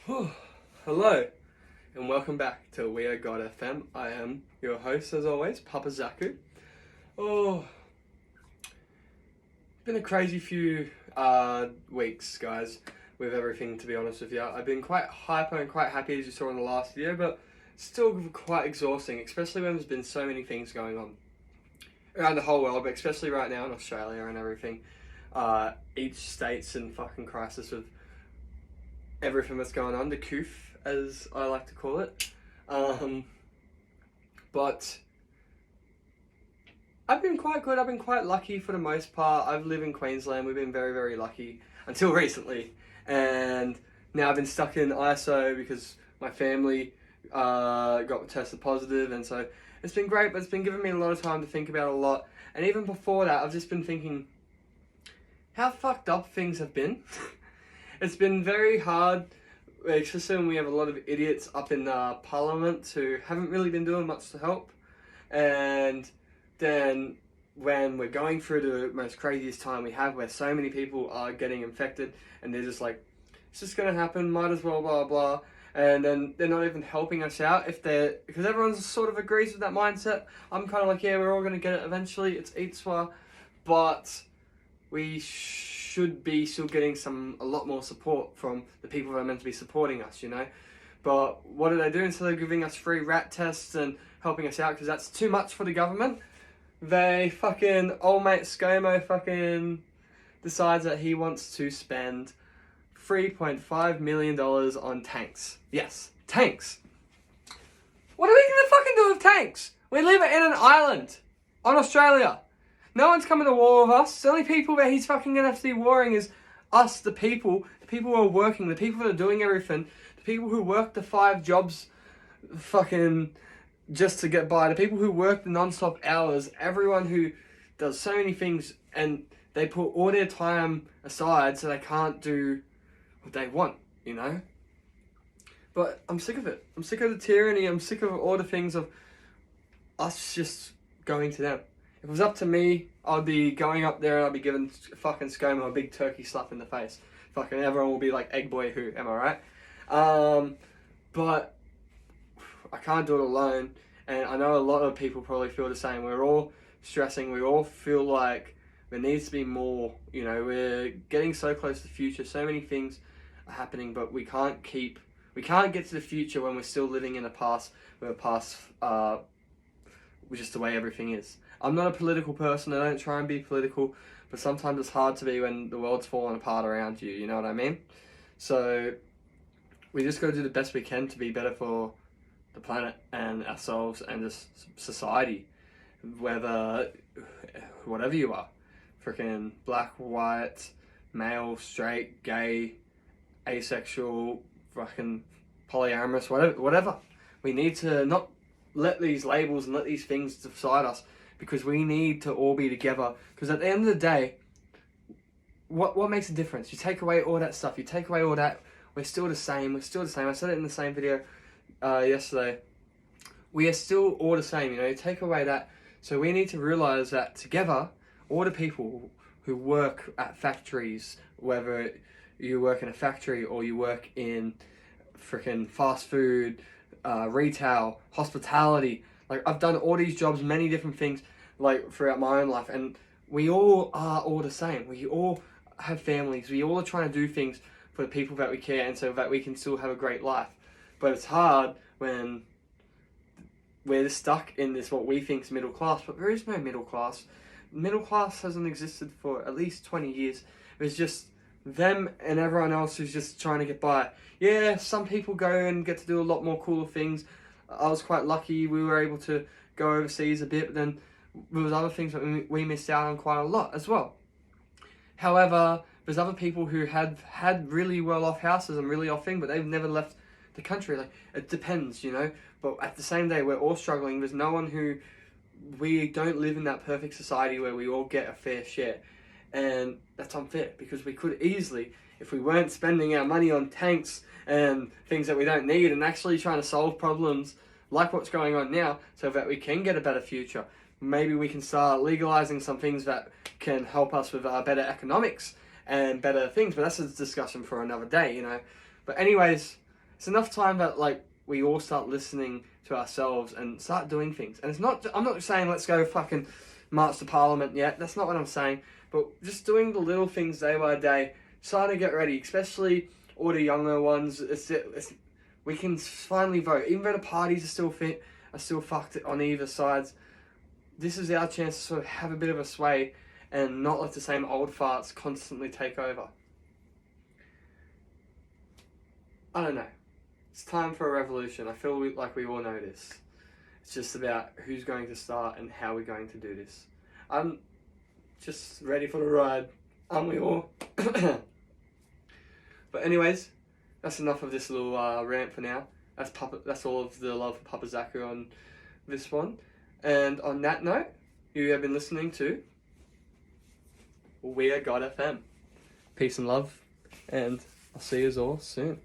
Hello, and welcome back to WeRGod.fm. I am your host, as always, Papa Zaku. Oh, been a crazy few weeks, guys, with everything, to be honest with you. I've been quite hyper and quite happy, as you saw in the last video, but still quite exhausting, especially when there's been so many things going on around the whole world, but especially right now in Australia and everything. Each state's in fucking crisis with everything that's going on, the coof, as I like to call it. But I've been quite good. I've been quite lucky for the most part. I've lived in Queensland. We've been very, very lucky until recently. And now I've been stuck in ISO because my family got tested positive. And so it's been great, but it's been giving me a lot of time to think about a lot. And even before that, I've just been thinking how fucked up things have been. It's been very hard, especially when we have a lot of idiots up in Parliament who haven't really been doing much to help. And then when we're going through the most craziest time we have, where so many people are getting infected, and they're just like, it's just going to happen, might as well, blah, blah. And then they're not even helping us out because everyone sort of agrees with that mindset. I'm kind of like, yeah, we're all going to get it eventually. It's Eatswa. But we should be still getting a lot more support from the people who are meant to be supporting us, you know. But what do they do? Instead of giving us free rat tests and helping us out, because that's too much for the government, they fucking, old mate ScoMo fucking decides that he wants to spend $3.5 million on tanks. Yes, tanks. What are we gonna fucking do with tanks? We live in an island on Australia. No one's coming to war with us. The only people that he's fucking gonna have to be warring is us, the people who are working, the people that are doing everything, the people who work the 5 jobs fucking just to get by, the people who work the non-stop hours, everyone who does so many things, and they put all their time aside so they can't do what they want, you know? But I'm sick of it. I'm sick of the tyranny. I'm sick of all the things of us just going to them. If it was up to me, I'd be going up there and I'd be giving fucking ScoMo a big turkey slap in the face. Fucking everyone will be like, egg boy who, am I right? But I can't do it alone. And I know a lot of people probably feel the same. We're all stressing. We all feel like there needs to be more. You know, we're getting so close to the future. So many things are happening, but we can't get to the future when we're still living in the past, where the past was just the way everything is. I'm not a political person, I don't try and be political, but sometimes it's hard to be when the world's falling apart around you, you know what I mean? So we just got to do the best we can to be better for the planet and ourselves and just society, whatever you are, freaking black, white, male, straight, gay, asexual, fucking polyamorous, whatever. We need to not let these labels and let these things decide us, because we need to all be together. Because at the end of the day, what makes a difference? You take away all that stuff, you take away all that, we're still the same. I said it in the same video yesterday. We are still all the same, you know, you take away that. So we need to realise that together, all the people who work at factories, whether you work in a factory or you work in freaking fast food, retail, hospitality, like I've done all these jobs, many different things, like throughout my own life, and we all are all the same. We all have families. We all are trying to do things for the people that we care, and so that we can still have a great life. But it's hard when we're stuck in this what we think is middle class, but there is no middle class. Middle class hasn't existed for at least 20 years. It's just them and everyone else who's just trying to get by. Yeah, some people go and get to do a lot more cooler things. I was quite lucky, we were able to go overseas a bit, but then there was other things that we missed out on quite a lot as well. However, there's other people who had really well off houses and really off things, but they've never left the country. Like, it depends, you know, but at the same day, we're all struggling. There's no one we don't live in that perfect society where we all get a fair share, and that's unfair, because we could easily, if we weren't spending our money on tanks and things that we don't need, and actually trying to solve problems like what's going on now so that we can get a better future. Maybe we can start legalizing some things that can help us with better economics and better things, but that's a discussion for another day, you know. But anyways, It's enough time that like we all start listening to ourselves and start doing things. And it's not. I'm not saying let's go fucking march to Parliament yet. That's not what I'm saying. But just doing the little things day by day, starting to get ready, especially all the younger ones. We can finally vote, even though the parties are still fucked on either sides. This is our chance to sort of have a bit of a sway and not let the same old farts constantly take over. I don't know. It's time for a revolution. I feel like we all know this. It's just about who's going to start and how we're going to do this. I'm just ready for the ride. Aren't we all? But anyways, that's enough of this little rant for now. That's all of the love for Papa Zachary on this one. And on that note, you have been listening to WeRGod.fm. Peace and love, and I'll see you all soon.